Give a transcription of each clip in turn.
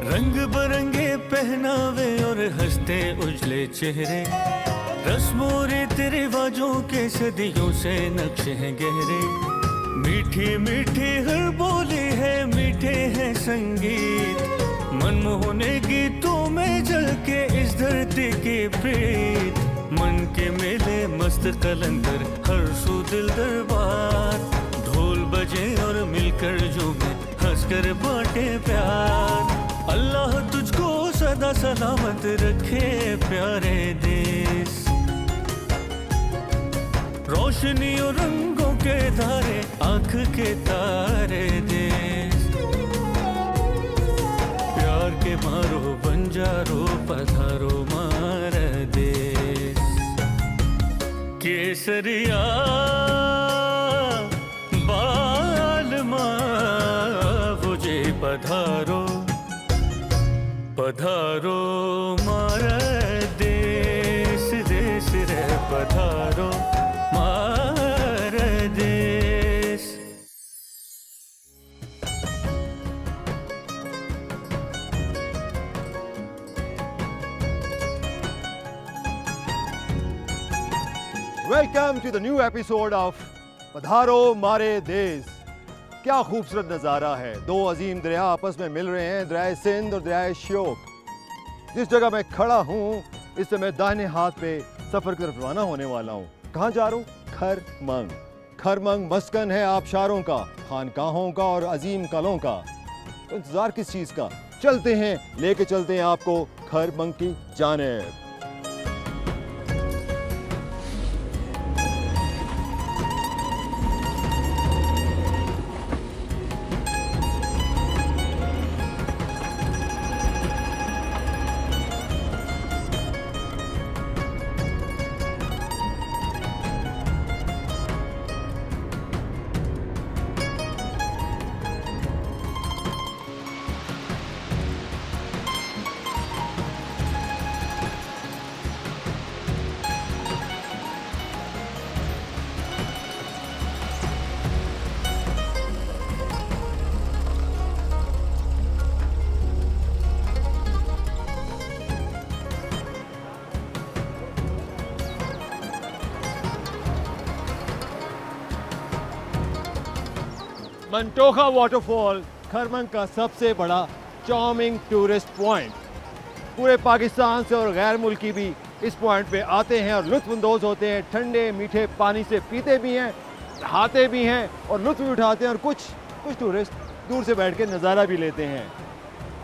रंग बरंगे पहनावे और हंसते उजले चेहरे, रस्मों रीति रिवाजों के सदियों से नक्शे हैं गहरे। मीठी मीठी हर बोली है, मीठे हैं संगीत, मनमोहने गीतों में जल के इस धरती की प्रीत। मन के मेले मस्त कलंदर, हर सू दिल दरबार, ढोल बजे और मिलकर झूमे, हंसकर बांटे प्यार। अल्लाह तुझको सदा सलामत रखे प्यारे देश। रोशनी और रंगों के धारे, आंख के तारे देश। प्यार के मारो बंजारो, पधारो मार देश। केसरिया बालमा मुझे पधारो, पधारो मार देश, देश रे पधारो मार देश। Welcome to the new episode of Padharo Mhare देश। क्या खूबसूरत नज़ारा है। दो अजीम दरिया आपस में मिल रहे हैं, दरिया सिंध और दरिया श्योक। जिस जगह मैं खड़ा हूँ इस समय दाहिने हाथ पे सफ़र की तरफ रवाना होने वाला हूँ। कहाँ जा रहा हूँ? खरमंग। खरमंग मस्कन है आबशारों का, खानकाहों का और अजीम कलों का। तो इंतज़ार किस चीज़ का? चलते हैं, लेके चलते हैं आपको खरमंग की जानिब। मंटोखा वाटरफॉल खरमंग का सबसे बड़ा चार्मिंग टूरिस्ट पॉइंट। पूरे पाकिस्तान से और गैर मुल्की भी इस पॉइंट पे आते हैं और लुत्फ़अंदोज़ होते हैं। ठंडे मीठे पानी से पीते भी हैं, नहाते भी हैं और लुत्फ़ भी उठाते हैं। और कुछ टूरिस्ट दूर से बैठ के नज़ारा भी लेते हैं।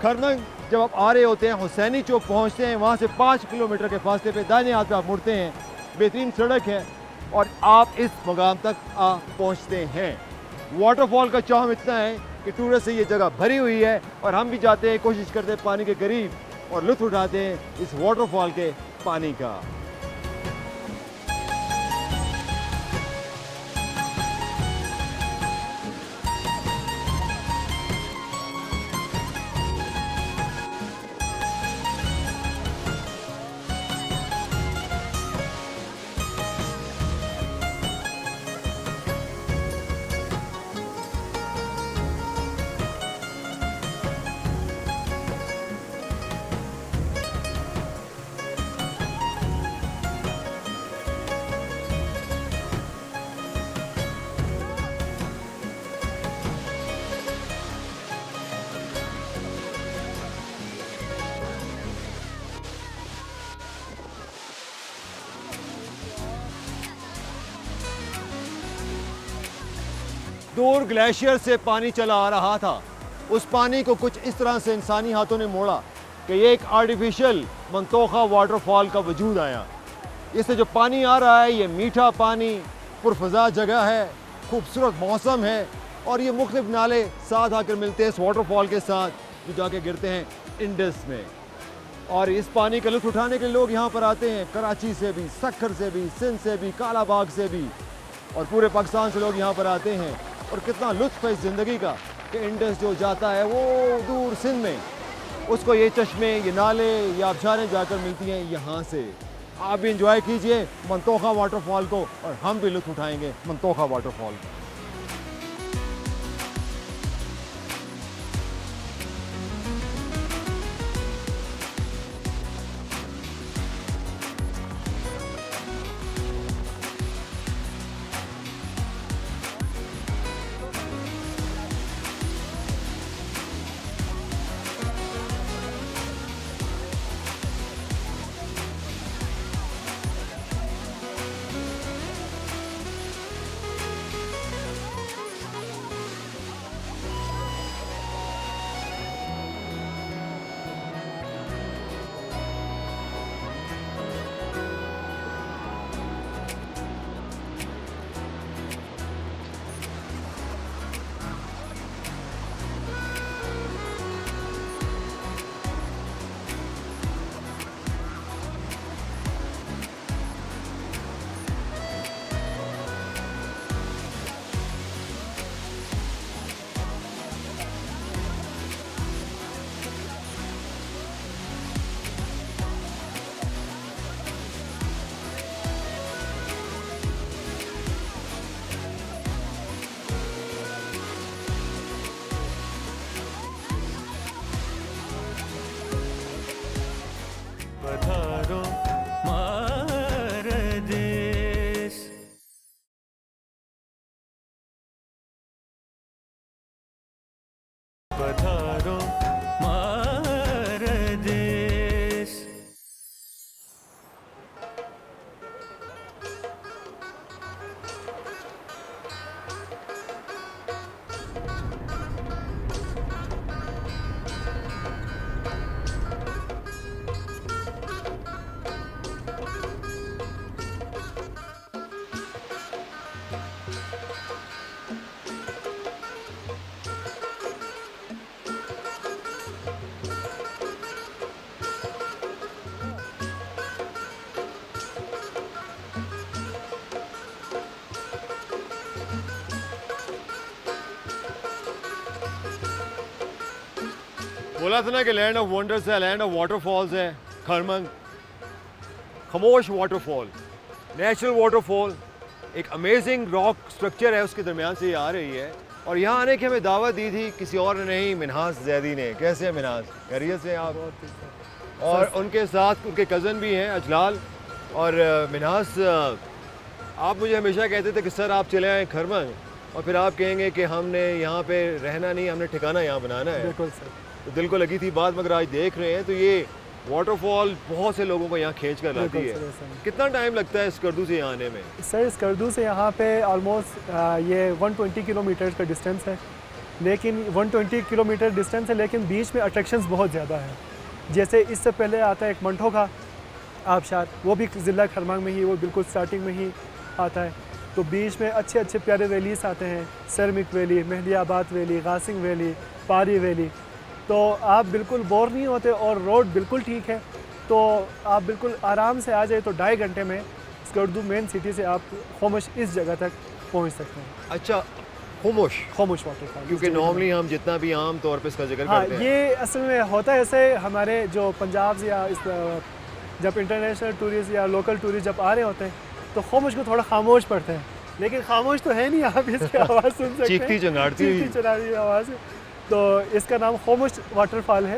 खरमंग जब आप आ रहे होते हैं, हुसैनी चौक पहुँचते हैं, वहाँ से 5 किलोमीटर के फासले पे दाहिने हाथ पे आप मुड़ते हैं। बेहतरीन सड़क है और आप इस मकाम तक आ पहुँचते हैं। वाटरफॉल का चार्म इतना है कि टूरिस्ट से ये जगह भरी हुई है और हम भी जाते हैं, कोशिश करते हैं पानी के करीब और लुत्फ़ उठाते हैं इस वाटरफॉल के पानी का। दूर ग्लेशियर से पानी चला आ रहा था। उस पानी को कुछ इस तरह से इंसानी हाथों ने मोड़ा कि ये एक आर्टिफिशियल मंतोखा वाटरफॉल का वजूद आया। इससे जो पानी आ रहा है ये मीठा पानी, पुरफजा जगह है, खूबसूरत मौसम है और ये मुख्तलिफ नाले साथ आकर मिलते हैं इस वाटरफॉल के साथ, जो जाके गिरते हैं इंडस में। और इस पानी का लुत्फ़ उठाने के लिए लोग यहाँ पर आते हैं, कराची से भी, सक्खर से भी, सिंध से भी, कालाबाग से भी और पूरे पाकिस्तान से लोग यहाँ पर आते हैं। और कितना लुत्फ़ है इस ज़िंदगी का कि इंडस जो जाता है वो दूर सिंध में, उसको ये चश्मे, ये नाले, ये आबशारें जाकर मिलती हैं यहाँ से। आप भी इंजॉय कीजिए मंतोखा वाटरफॉल को और हम भी लुत्फ़ उठाएंगे मंतोखा वाटरफॉल का। बोला था ना कि लैंड ऑफ वंडर्स है, लैंड ऑफ वाटरफॉल्स है खरमंग। खामोश वाटरफॉल, नेचुरल वाटरफॉल, एक अमेजिंग रॉक स्ट्रक्चर है, उसके दरमियान से ये आ रही है। और यहाँ आने की हमें दावत दी थी किसी और ने नहीं, मिन्हाज जैदी ने। कैसे हैं मिन्हाज, खैरियत से आप? और उनके साथ उनके कज़न भी हैं अजलाल। और मिन्हाज, आप मुझे हमेशा कहते थे कि सर आप चले आए खरमंग, और फिर आप कहेंगे कि हमने यहाँ पे रहना नहीं, हमने ठिकाना यहाँ बनाना है। बिल्कुल सर। तो दिल को लगी थी बात, मगर आज देख रहे हैं तो ये वाटरफॉल बहुत से लोगों को यहाँ खींच कर लाती है। कितना टाइम लगता है स्कर्दू से यहाँ आने में? सर स्कर्दू से यहाँ पे ऑलमोस्ट ये 120 किलोमीटर का डिस्टेंस है, लेकिन 120 किलोमीटर डिस्टेंस है, लेकिन बीच में अट्रैक्शंस बहुत ज़्यादा है। जैसे इससे पहले आता है एक मंठो का आबशार, वो भी ज़िला खरमंग में ही, वो बिल्कुल स्टार्टिंग में ही आता है। तो बीच में अच्छे अच्छे प्यारे वैलीज आते हैं, सरमिक वैली, मेहदियाबाद वैली, गासिंग वैली, पारी वैली। तो आप बिल्कुल बोर नहीं होते, और रोड बिल्कुल ठीक है, तो आप बिल्कुल आराम से आ जाए तो 2.5 घंटे में स्कर्दू मेन सिटी से आप होमश इस जगह तक पहुंच सकते हैं। अच्छा, होमश वाटरफॉल, क्योंकि नॉर्मली हम जितना भी आम तौर पे इसका जिक्र हाँ, करते हैं, ये असल में होता है ऐसे, हमारे जो पंजाब से या जब इंटरनेशनल टूरिस्ट या लोकल टूरिस्ट जब आ रहे होते हैं तो होमश को थोड़ा खामोश पड़ते हैं, लेकिन खामोश तो है नहीं, आप इसकी आवाज़ सुन सकते हैं, चीखती चंगाड़ती आवाज़। तो इसका नाम होमश वाटरफॉल है।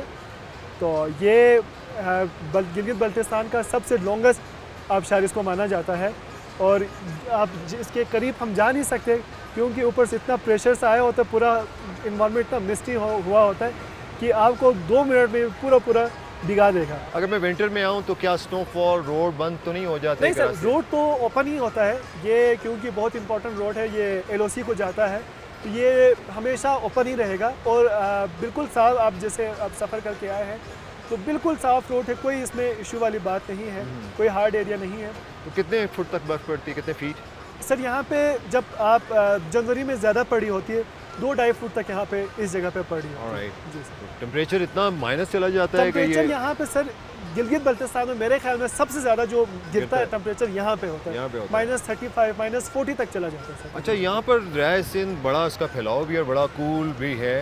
तो ये गिलगित बल्तिस्तान का सबसे लॉन्गेस्ट आबशार इसको माना जाता है, और आप इसके करीब हम जा नहीं सकते क्योंकि ऊपर से इतना प्रेशर से आया होता है, पूरा इन्वायरमेंट इतना मिस्टी हुआ होता है कि आपको 2 मिनट में पूरा भिगा देगा। अगर मैं विंटर में आऊँ तो क्या स्नोफॉल, रोड बंद तो नहीं हो जाते? नहीं सर, रोड तो ओपन ही होता है ये, क्योंकि बहुत इंपॉर्टेंट रोड है, ये LOC को जाता है, तो ये हमेशा ओपन ही रहेगा। और बिल्कुल साफ, आप जैसे आप सफ़र करके आए हैं तो बिल्कुल साफ रोड है, कोई इसमें इशू वाली बात नहीं है, कोई हार्ड एरिया नहीं है। तो कितने फुट तक बर्फ़ पड़ती है, कितने फीट? सर यहाँ पे जब आप जनवरी में ज़्यादा पड़ी होती है, 2-2.5 फुट तक यहाँ पे इस जगह पे पड़ी है। जी सर। टेम्परेचर इतना माइनस चला जाता है कि टेम्परेचर यहाँ पे सर गिलगित बल्तिस्तान में मेरे ख्याल में सबसे ज़्यादा जो गिरता है टेम्परेचर यहाँ पे होता है, -35 -40 तक चला जाता है सर। अच्छा, यहाँ पर दरिया सिंध बड़ा इसका फैलाव भी है, बड़ा कूल भी है।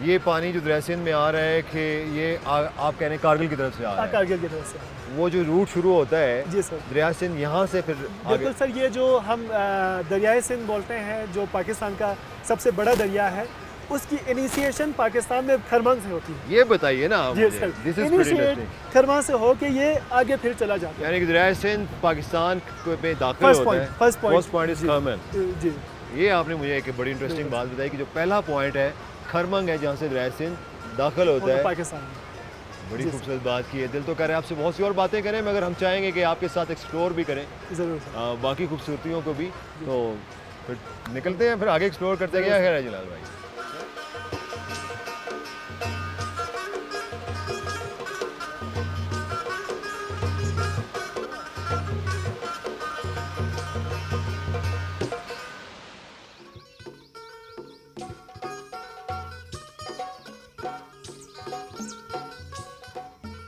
ये पानी जो दरिया सिंध में आ रहा है कि ये आप कह रहे हैं कारगिल की तरफ से आ रहा है? कारगिल की तरफ से वो जो रूट शुरू होता है जी सर, दरिया सिंध, यहाँ से फिर बिल्कुल सर। ये जो हम दरियाए सिंध बोलते हैं, जो पाकिस्तान का सबसे बड़ा दरिया है, उसकी इनिशिएशन पाकिस्तान में खरमंग से होती है। ये बताइए ना जी सर, इनिशिएट खरमंग से हो के ये आगे फिर चला जाता है, यानी कि दरिया सिंध पाकिस्तान में दाखिल होता है। First point is Kharmang. जी, ये आपने मुझे एक बड़ी इंटरेस्टिंग बात बताई कि जो पहला पॉइंट है खरमंग है, जहाँ से दरिया सिंध दाखिल होता है पाकिस्तान में। बड़ी खूबसूरत बात की है। दिल तो कर रहा है आपसे बहुत सी और बातें करें, मगर हम चाहेंगे कि आपके साथ एक्सप्लोर भी करें ज़रूर बाकी खूबसूरतियों को भी। तो फिर निकलते हैं, फिर आगे एक्सप्लोर करते हैं। क्या खैर है जलाल भाई?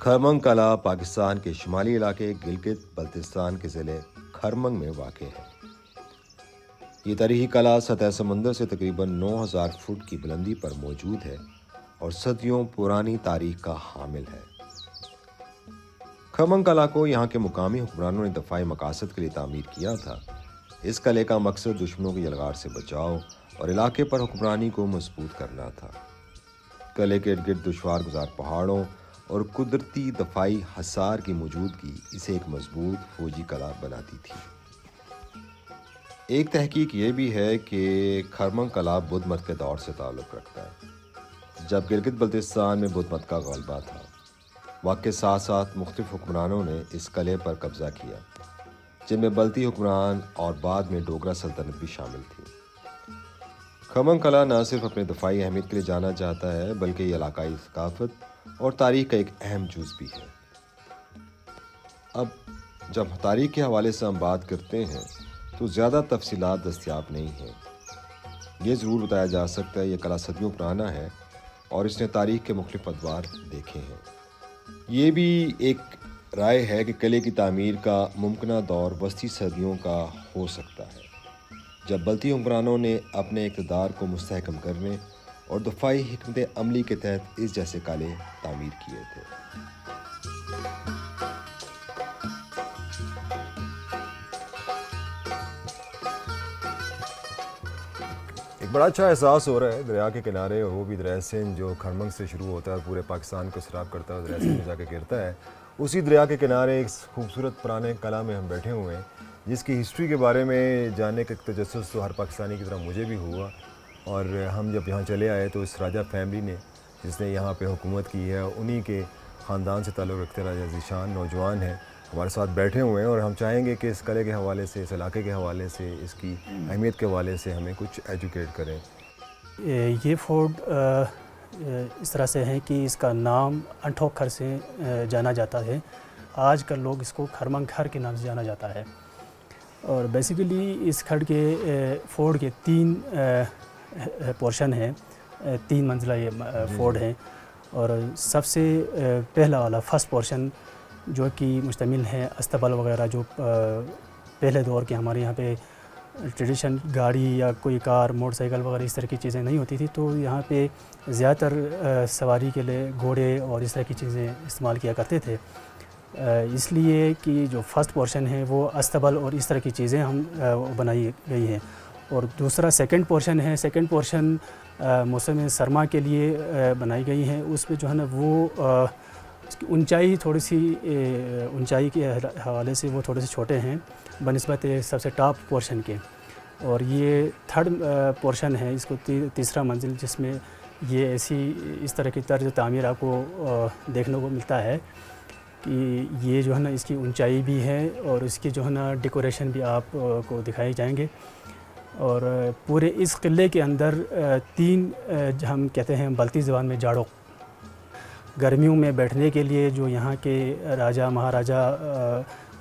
खरमंग कला पाकिस्तान के शुमाली इलाके गिलगित बल्तिस्तान के ज़िले खरमंग में वाक़ है। ये तारीख़ी कला सतह समंदर से तकरीबन 9000 फुट की बुलंदी पर मौजूद है और सदियों पुरानी तारीख का हामिल है। खरमंग कला को यहाँ के मुकामी हुक्मरानों ने दफ़ाई मकासद के लिए तामीर किया था। इस किले का मकसद दुश्मनों की यलगार से बचाव और इलाके पर हुक्मरानी को मजबूत करना था। किले के इर्द गिर्द दुश्वार गुजार पहाड़ों और कुदरती दफाई हसार की मौजूदगी इसे एक मजबूत फौजी कला बनाती थी। एक तहकीक ये भी है कि खरमंग कला बुद्ध मत के दौर से ताल्लुक़ रखता है, जब गिलगित बल्तिस्तान में बुद्ध मत का गलबा था। वक्त के साथ साथ मुख्तलिफ हुक्मरानों ने इस किले पर कब्ज़ा किया, जिनमें बल्ती हुक्मरान और बाद में डोगरा सल्तनत भी शामिल थी। खरमंग कला न सिर्फ अपने दफाई अहमियत के लिए जाना जाता है, बल्कि ये इलाकाई सकाफत और तारीख़ का एक अहम जुज़ भी है। अब जब तारीख़ के हवाले से हम बात करते हैं तो ज़्यादा तफसीलात दस्तियाब नहीं हैं। ये ज़रूर बताया जा सकता है यह कला सदियों पुराना है और इसने तारीख़ के मुख्तलिफ अदवार देखे हैं। ये भी एक राय है कि किले की तामीर का मुमकिना दौर वस्ती सदियों का हो सकता है, जब बल्ती हुक्मरानों ने अपने इक़्तिदार को मुस्तहकम करने और दफ़ाई हिकमत अमली के तहत इस जैसे काले तामीर किए थे। एक बड़ा अच्छा एहसास हो रहा है दरिया के किनारे, और वो भी दरिया सिंध जो खरमंग से शुरू होता है और पूरे पाकिस्तान को सैराब करता है, दरिया सिंध में जाके गिरता है। उसी दरिया के किनारे एक खूबसूरत पुराने कला में हम बैठे हुए हैं, जिसकी हिस्ट्री के बारे में जानने का तजस्सुस तो हर पाकिस्तानी की तरह मुझे भी हुआ। और हम जब यहाँ चले आए तो इस राजा फैमिली ने जिसने यहाँ पे हुकूमत की है, उन्हीं के ख़ानदान से ताल्लुक़ रखते राजा ज़ीशान नौजवान हैं, हमारे साथ बैठे हुए हैं। और हम चाहेंगे कि इस कले के हवाले से, इस इलाके के हवाले से, इसकी अहमियत के हवाले से हमें कुछ एजुकेट करें। ये फोर्ट इस तरह से है कि इसका नाम अंठोक खर से जाना जाता है। आजकल लोग इसको खरमंग खर के नाम से जाना जाता है। और बेसिकली इस खड़ के फोर्ट के 3 पोर्शन हैं, 3 मंजिला ये फोर्ट है। और सबसे पहला वाला फर्स्ट पोर्शन जो कि मुश्तमिल है अस्तबल वगैरह, जो पहले दौर के हमारे यहाँ पे ट्रेडिशन गाड़ी या कोई कार मोटरसाइकिल वगैरह इस तरह की चीज़ें नहीं होती थी, तो यहाँ पे ज़्यादातर सवारी के लिए घोड़े और इस तरह की चीज़ें इस्तेमाल किया करते थे। इसलिए कि जो फर्स्ट पोर्शन है वो अस्तबल और इस तरह की चीज़ें हम बनाई गई हैं। और दूसरा सेकंड पोर्शन है, सेकंड पोर्शन मौसम सरमा के लिए बनाई गई है। उसमें जो है ना वो उसकी ऊंचाई थोड़ी सी ऊंचाई के हवाले से वो थोड़े से छोटे हैं बनिस्बत सबसे टॉप पोर्शन के। और ये थर्ड पोर्शन है, इसको तीसरा मंजिल, जिसमें ये ऐसी इस तरह की तर्ज तामीर आपको देखने को मिलता है कि ये जो है ना इसकी ऊंचाई भी है और इसकी जो है ना डेकोरेशन भी आप को दिखाए जाएंगे। और पूरे इस किले के अंदर 3 हम कहते हैं बल्ती ज़बान में जाड़ों, गर्मियों में बैठने के लिए जो यहाँ के राजा महाराजा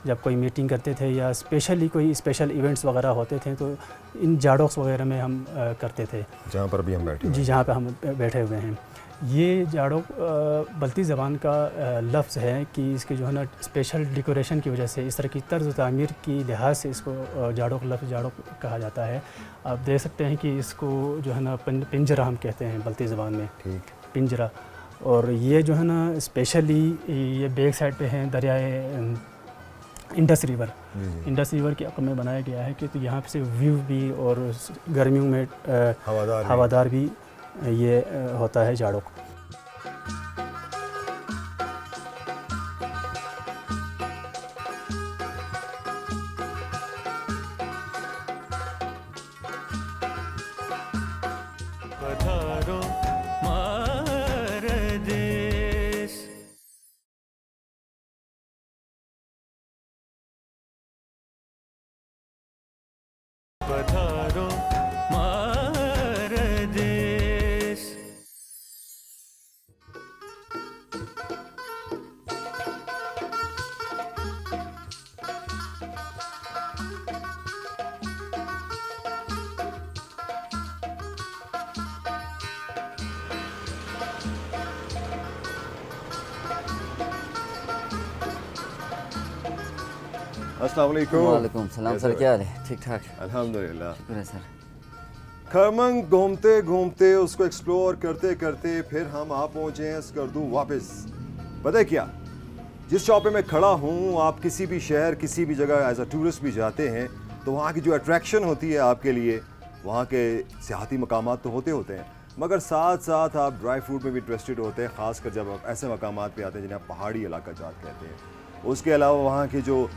जब कोई मीटिंग करते थे या स्पेशली कोई स्पेशल इवेंट्स वगैरह होते थे तो इन जाड़ोक्स वगैरह में हम करते थे, जहाँ पर भी हम बैठे जी, जहाँ पे हम बैठे हुए हैं। ये जाड़ोक बल्ती ज़बान का लफ्ज़ है कि इसके जो है ना स्पेशल डेकोरेशन की वजह से, इस तरह की तर्ज तामीर की लिहाज से इसको जाड़ोक लफ्ज़ जाड़ोक कहा जाता है। आप देख सकते हैं कि इसको जो है ना पिंजरा हम कहते हैं बल्ती ज़बान में, ठीक, पिंजरा। और ये जो है ना स्पेशली ये बैक साइड पे है दरियाए इंडस रिवर, इंडस रिवर के अक़ में बनाया गया है कि तो यहाँ से व्यू भी और गर्मियों में हवादार भी ये होता है जाड़ों को। पधारो मार देश, पधारो मार देश। अस्सलाम वालेकुम। वालेकुम सलाम सर, क्या हाल है? ठीक ठाक, अल्हम्दुलिल्लाह। शुक्र है सर। खरमंग घूमते घूमते उसको एक्सप्लोर करते करते फिर हम आ पहुँचे हैं स्कर्दू वापस। पता है क्या, जिस शॉप पे मैं खड़ा हूँ, आप किसी भी शहर किसी भी जगह एज अ टूरिस्ट भी जाते हैं तो वहाँ की जो अट्रैक्शन होती है आपके लिए, वहाँ के सियाहती मकामात तो होते हैं, मगर साथ साथ आप ड्राई फ्रूट में भी इंटरेस्टेड होते हैं, ख़ासकर जब आप ऐसे मकामात पे आते हैं जिन्हें आप पहाड़ी इलाका जात कहते हैं। उसके अलावा वहाँ के जो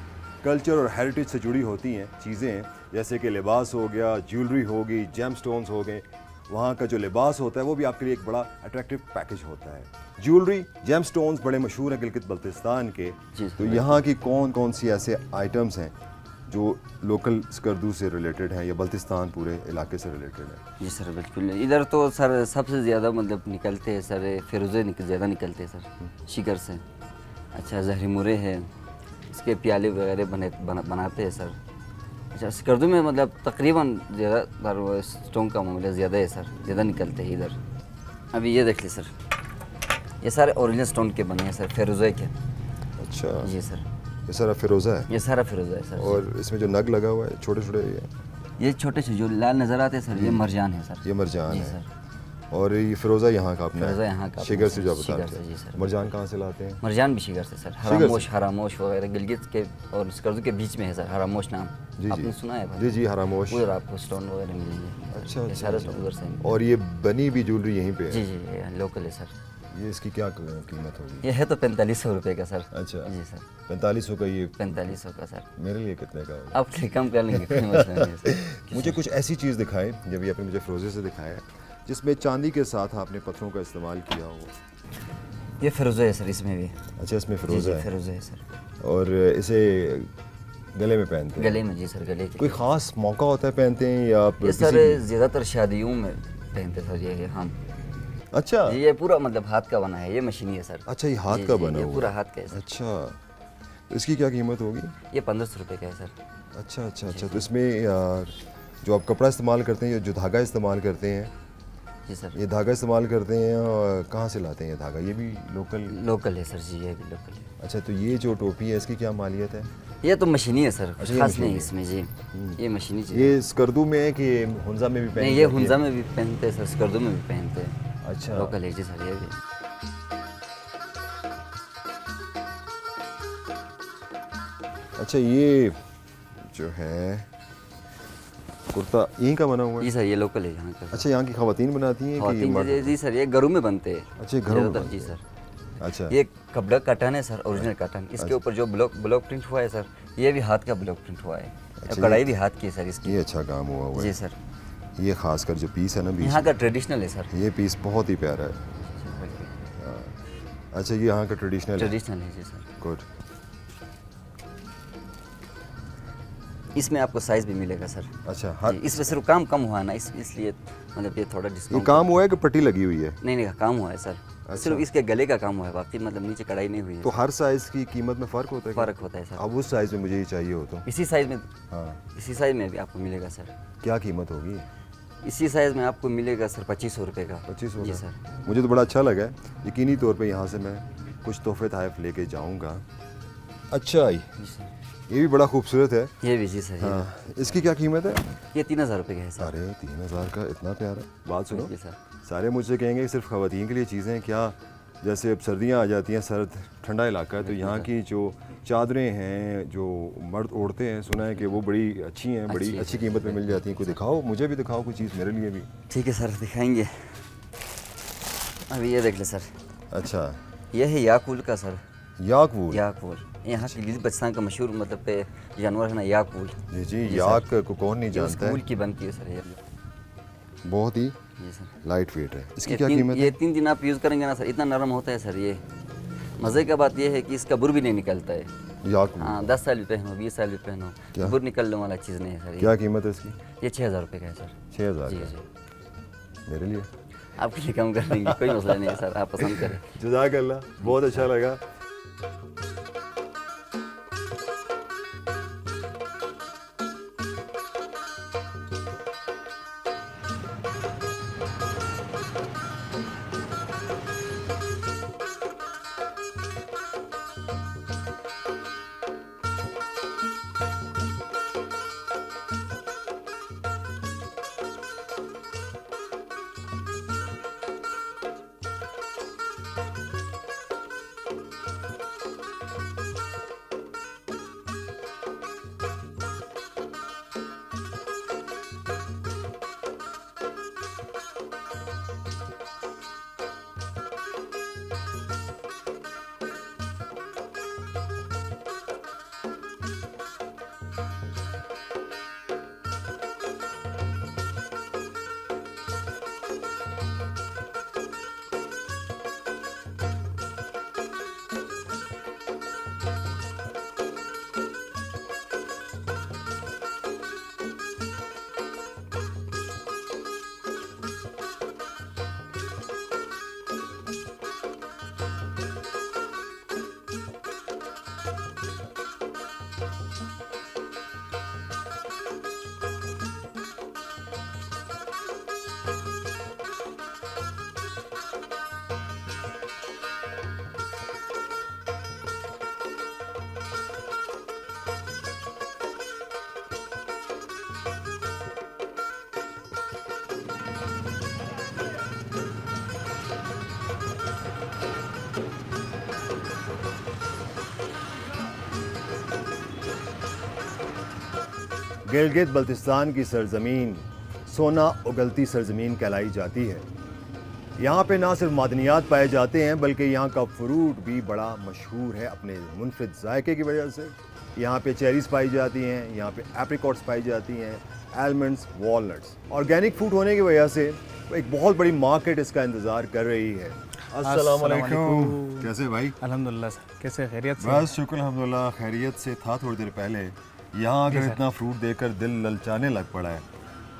कल्चर और हेरिटेज से जुड़ी होती हैं चीज़ें, जैसे कि लिबास हो गया, ज्वेलरी होगी, जेम स्टोन्स हो गए, वहाँ का जो लिबास होता है वो भी आपके लिए एक बड़ा अट्रैक्टिव पैकेज होता है। ज्वेलरी, जेम स्टोन्स बड़े मशहूर हैं गिलगित बल्तिस्तान के। तो यहाँ की कौन कौन सी ऐसे आइटम्स हैं जो लोकल स्कर्दू से रिलेटेड हैं या बल्तिस्तान पूरे इलाके से रिलेटेड है? जी सर, बिल्कुल। इधर तो सर सबसे ज़्यादा मतलब निकलते हैं सर, फिरोज़े ज़्यादा निकलते हैं सर शिकर से। अच्छा, जहरी मुरे है, इसके प्याले वगैरह बनाते हैं सर। अच्छा, स्कर्दू में मतलब तकरीबन ज़्यादातर स्टोन का मामला ज़्यादा है सर, ज़्यादा निकलते हैं इधर। अभी ये देख लीजिए सर, ये सारे ओरिजिनल स्टोन के बने हैं सर, फिरोज़े के। अच्छा जी सर, ये सारा फिरोज़ा है? ये सारा फिरोज़ा है सर। और इसमें जो नग लगा हुआ है छोटे छोटे, ये छोटे से जो लाल नज़र आते हैं सर, ये मरजान है सर। ये मरजान जी है। सर। और ये फिरोज़ा यहाँ का अपना फिरोज़ा यहाँ का अपना शिगर से जो आप शिगर बता से, रहे जी सर। हैं। मरजान कहाँ से लाते हैं? मरजान भी शिगर से सर। हरामोश वगैरह गिलगित के और स्कर्दू के बीच में है सर, हरामोश नाम। जी आपने जी सुना है भाई? जी जी, हरामोश। उधर आपको स्टोन वगैरह मिलेंगे। अच्छा ये अच्छा सारे अच्छा। उधर से। और ये बनी भी ज्वेलरी यहीं पे है? जी जी, ये लोकल है सर। ये इसकी क्या कीमत होगी? ये है तो 4500 रुपये का सर। अच्छा जी सर, 4500 का ये 4500 का सर। मेरे लिए कितने का होगा? आप थोड़ी कम कर लेंगे, कोई मसला नहीं है सर। मुझे कुछ ऐसी चीज़ दिखाएं, जब ये आपने मुझे फिरोज़े से दिखाया जिसमें चांदी के साथ आपने पत्थरों का इस्तेमाल किया हो। ये फिरोज़ा है सर, इसमें भी। अच्छा, इसमें जी फिरोज़ा जी, है फिरोज़ा है सर। और इसे गले में पहनते हैं? गले में, जी सर, गले के। कोई ख़ास मौका होता है पहनते हैं या आप ये किसी सर भी? ज़्यादातर शादियों में पहनते सर ये हम। अच्छा ये पूरा मतलब हाथ का बना है, ये मशीनी है सर। अच्छा, ये हाथ जी, का जी, बना ये हुआ पूरा है। हाथ का है सर। अच्छा, इसकी क्या कीमत होगी? ये 1500 रुपये का है सर। अच्छा अच्छा अच्छा। तो इसमें जो आप कपड़ा इस्तेमाल करते हैं, जो धागा इस्तेमाल करते हैं, जी सर। ये धागा इस्तेमाल करते हैं और कहाँ से लाते हैं ये धागा? ये भी लोकल? लोकल है सर जी, ये भी लोकल है। अच्छा, तो ये जो टोपी है इसकी क्या मालियत है? ये तो मशीनी है सर, अच्छा, कुछ ये खास मशीनी नहीं है। इसमें जी। ये मशीनी चीज़ है। ये स्कर्दू में है कि हुंजा में भी पहनी नहीं, ये जाती है? हुंजा में भी पहनते हैं सर, स्कर्दू में भी पहनते हैं। अच्छा, लोकल है जी सर, ये भी। अच्छा, ये जो है कुर्ता यहीं का बना हुआ है? जी सर, ये लोकल है यहाँ का। अच्छा, यहाँ की खवातीन बनाती हैं कि खवातीन मर्द? जी, जी सर, ये घरों में बनते हैं। अच्छा, ये घरों में ज़्यादातर, बनते जी हैं। सर। अच्छा, ये कपड़ा कटन है सर, ओरिजिनल कटन। इसके ऊपर जो ब्लॉक प्रिंट हुआ है सर, ये भी हाथ का ब्लॉक प्रिंट हुआ है। अच्छा, कढ़ाई भी हाथ की है सर इसकी। ये अच्छा काम हुआ हुआ जी है। सर, ये खासकर जो पीस है ना बीच यहाँ का ट्रेडिशनल है सर। में, ये पीस बहुत ही प्यारा है। अच्छा, ये यहाँ का ट्रेडिशनल है। ट्रेडिशनल है जी सर। गुड। इसमें आपको साइज भी मिलेगा सर। अच्छा, जी, हर इसमें सिर्फ काम कम हुआ है ना, इसलिए मतलब ये थोड़ा ये डिस्काउंट। काम हुआ है कि पट्टी लगी हुई है? नहीं नहीं, काम हुआ है सर। सिर्फ इसके गले का काम हुआ है, बाकी मतलब नीचे कढ़ाई नहीं हुई है। तो हर साइज़ की कीमत में फ़र्क होता है? फ़र्क होता है सर। अब उस साइज़ में मुझे ये चाहिए हो तो? इसी साइज में, हाँ, इसी साइज में भी आपको मिलेगा सर। क्या कीमत होगी? इसी साइज में आपको मिलेगा सर 2500 रुपये का। 2500 जी का? सर। मुझे तो बड़ा अच्छा लगा है। यकीनी तौर पे यहाँ से मैं कुछ तोहफे तहफ़ लेके जाऊँगा। अच्छा, जी सर, ये भी बड़ा खूबसूरत है। ये भी जी सर। ये हाँ, इसकी क्या कीमत है? ये 3000 रुपये का है सर। अरे 3000 का, इतना प्यारा। बात सुनो, जी सर। सारे मुझसे कहेंगे कि सिर्फ ख़वातीन के लिए चीज़ें हैं क्या? जैसे अब सर्दियाँ आ जाती हैं, सर्द ठंडा इलाका है, तो यहाँ की जो चादरें हैं जो मर्द ओढ़ते हैं, सुना है कि वो बड़ी अच्छी हैं, बड़ी अच्छी कीमत में मिल जाती हैं। कोई दिखाओ, मुझे भी दिखाओ कोई चीज़, मेरे लिए भी। ठीक है सर, दिखाएंगे। अभी ये देख ले सर, अच्छा, ये है याकूल का सर। याकवूल? याकूल यहाँ की गिलगित-बल्तिस्तान का मशहूर मतलब पे जानवर है ना, याकूल। जी जी, जी याक को कौन नहीं ये जानता स्कूल है। की बनती है सर ये। बहुत ही जी सर। लाइट वेट है। इसकी ये क्या कीमत ये है? 3 दिन आप यूज़ करेंगे ना सर, इतना नरम होता है सर ये। मज़े का बात ये है कि इसका बुर भी नहीं निकलता है। याकवूल? हाँ, 10 साल भी पहनो, 20 साल भी पहनो, क्या? बुर निकलने वाला चीज़ नहीं है सर ये। क्या कीमत है इसकी? ये 6000 रुपये का है सर। 6000 जी का? जी, मेरे लिए? आपके लिए कम कर देंगे, कोई मसला नहीं है सर, आप पसंद करें। जज़ाकल्लाह, बहुत अच्छा लगा। गिलगित बल्तिस्तान की सरजमीन सोना उगलती सरजमीन कहलाई जाती है। यहाँ पे ना सिर्फ मादनियात पाए जाते हैं बल्कि यहाँ का फ्रूट भी बड़ा मशहूर है अपने मुनफरिद जायके की वजह से। यहाँ पे चेरीज़ पाई जाती हैं, यहाँ पे एप्रिकॉट्स पाई जाती हैं, आलमंड्स, वॉलनट्स। ऑर्गेनिक फूड होने की वजह से एक बहुत बड़ी मार्केट इसका इंतज़ार कर रही है। अस्सलाम वालेकुम। कैसे भाई? अल्हम्दुलिल्लाह सर, कैसे खैरियत से? बस शुक्र अल्हम्दुलिल्लाह खैरियत से था। थोड़ी देर पहले यहाँ आकर इतना फ्रूट देखकर दिल ललचाने लग पड़ा है,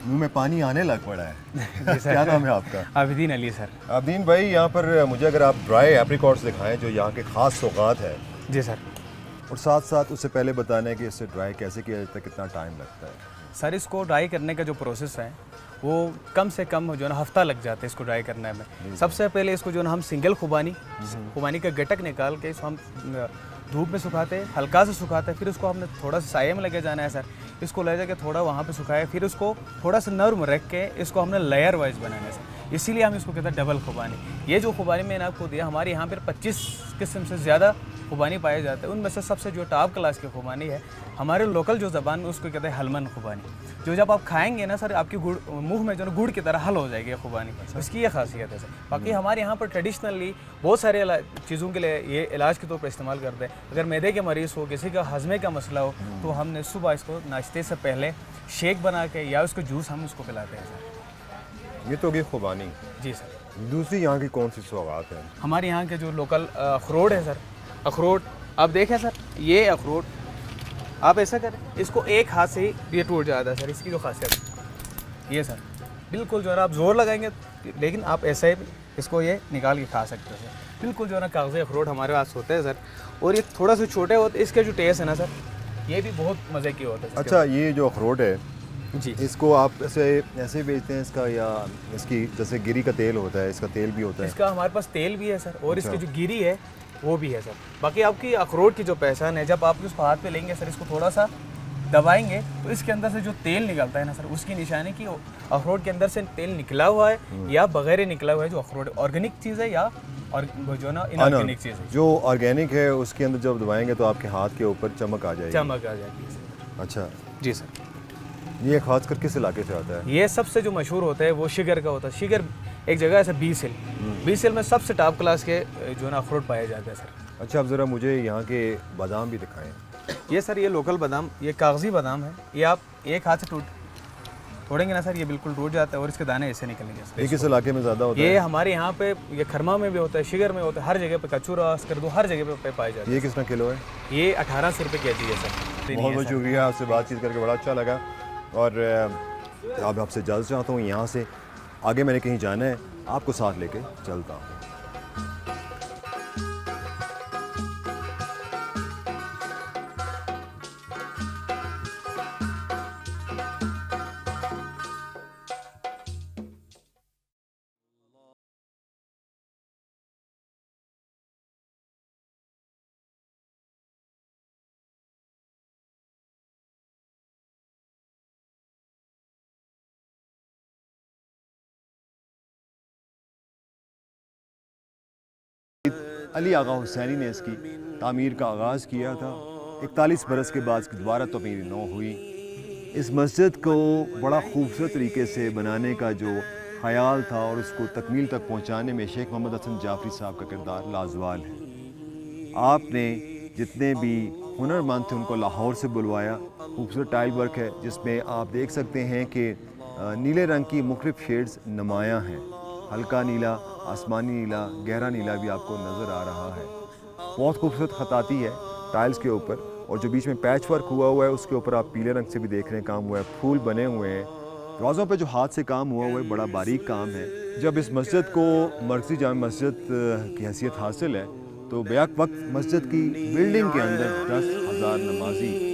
मुंह में पानी आने लग पड़ा है। क्या नाम है आपका? आबिदीन अली सर। आबिदीन भाई, यहाँ पर मुझे अगर आप ड्राई एप्रिकॉट्स दिखाएं जो यहाँ के ख़ास सौगात है, जी सर। और साथ साथ उससे पहले बताना है कि इससे ड्राई कैसे किया जाता है, कितना टाइम लगता है? सर इसको ड्राई करने का जो प्रोसेस है वो कम से कम जो है ना हफ्ता लग जाता है इसको ड्राई करने में। सबसे पहले इसको जो है ना हम सिंगल खुबानी का गटक निकाल के इसको हम धूप में सुखाते हैं, हल्का से सुखाते हैं, फिर उसको हमने थोड़ा सा साये में लेके जाना है सर। इसको ले जाके थोड़ा वहाँ पे सुखाए, फिर उसको थोड़ा सा नर्म रख के इसको हमने लेयर वाइज बनाना है सर। इसीलिए हम इसको कहते हैं डबल खुबानी। ये जो खुबानी मैंने आपको दिया, हमारे यहाँ पर 25 किस्म से ज़्यादा खुबानी पाए जाते हैं। उनमें से सबसे जो टॉप क्लास की खुबानी है हमारे लोकल जो ज़बान में उसको कहते हैं हलमन खुबानी, जो जब आप खाएंगे ना सर आपकी गुड़ मुंह में जो गुड़ की तरह हल हो जाएगी खुबानी। इसकी ये खासियत है सर। बाकी हमारे यहाँ पर ट्रेडिशनली बहुत सारे चीज़ों के लिए ये इलाज के तौर पर इस्तेमाल करते हैं। अगर मैदे के मरीज़ हो, किसी का हजमे का मसला हो, तो हमने सुबह इसको नाश्ते से पहले शेक बना के या उसको जूस हम उसको पिलाते हैं सर। ये तो होगी खुबानी। जी सर। दूसरी यहाँ की कौन सी सौगात है? हमारे यहाँ के जो लोकल अखरोट है सर, अखरोट आप देखें सर, ये अखरोट आप ऐसा करें इसको एक हाथ से ही ये टूट जाता है सर। इसकी जो खासियत है ये सर, बिल्कुल जो है आप जोर लगाएंगे लेकिन आप ऐसे ही इसको ये निकाल के खा सकते हैं सर। बिल्कुल जो है ना कागज़ी अखरोट हमारे पास होते हैं सर, और ये थोड़ा सा छोटे होते हैं। इसके जो टेस्ट है ना सर, ये भी बहुत मज़े की होता है। अच्छा, ये जो अखरोट है जी, इसको आप ऐसे बेचते हैं इसका, या इसकी जैसे गिरी का तेल होता है इसका तेल भी होता है? इसका हमारे पास तेल भी है सर, और इसकी जो गिरी है वो भी है सर। बाकी आपकी अखरोट की जो पहचान है, जब आप उसको हाथ पे लेंगे सर, इसको थोड़ा सा दबाएंगे तो इसके अंदर से जो तेल निकलता है ना सर, उसकी निशानी कि अखरोट के अंदर से तेल निकला हुआ है या बगैर निकला हुआ है। जो अखरोट ऑर्गेनिक चीज़ है या और जो ना इनऑर्गेनिक चीज़ है। जो ऑर्गेनिक है उसके अंदर जब दबाएंगे तो आपके हाथ के ऊपर चमक आ जाएगी। चमक आ जाती है सर। अच्छा जी सर। ये खासकर किस इलाके से आता है? ये सबसे जो मशहूर होता है वो शिगर का होता है। शिगर एक जगह है सर, 20 हिल में सबसे टॉप क्लास के जो ना अखरोट पाए जाते हैं सर। अच्छा, अब ज़रा मुझे यहाँ के बादाम भी दिखाएं। ये सर ये लोकल बादाम, ये कागज़ी बादाम है। ये आप एक हाथ से तोड़ेंगे ना सर, ये बिल्कुल टूट जाता है और इसके दाने ऐसे निकलेंगे सर। ये किस इलाके में ज़्यादा होता है? ये हमारे यहाँ पे ये खरमा में भी होता है, शिगर में होता है, हर जगह पे कचूरा स्कर्दू हर जगह पे पाए जाते हैं। ये कितना किलो है? ये 1800 रुपये केजी है सर। बहुत बहुत शुक्रिया, आपसे बातचीत करके बड़ा अच्छा लगा। और अब आपसे इजाज़त चाहता हूँ, यहाँ से आगे मैंने कहीं जाना है, आपको साथ लेके चलता हूँ। अली आगा हुसैनी ने इसकी तामीर का आगाज़ किया था। 41 बरस के बाद इसकी दोबारा तमीर नौ हुई। इस मस्जिद को बड़ा खूबसूरत तरीके से बनाने का जो ख़याल था और उसको तकमील तक पहुँचाने में शेख मोहम्मद हसन जाफरी साहब का किरदार लाजवाल है। आपने जितने भी हुनरमंद थे उनको लाहौर से बुलवाया। खूबसूरत टाइल वर्क है जिसमें आप देख सकते हैं कि नीले रंग की मुख्तलिफ शेड्स नुमायाँ हैं। हल्का नीला, आसमानी नीला, गहरा नीला भी आपको नज़र आ रहा है। बहुत खूबसूरत खताती है टाइल्स के ऊपर, और जो बीच में पैच वर्क हुआ है उसके ऊपर आप पीले रंग से भी देख रहे हैं काम हुआ है। फूल बने हुए हैं दरवाज़ों पे, जो हाथ से काम हुआ है बड़ा बारीक काम है। जब इस मस्जिद को मरकज़ी जामा मस्जिद की हैसियत हासिल है तो बैक वक्त मस्जिद की बिल्डिंग के अंदर 10,000 नमाजी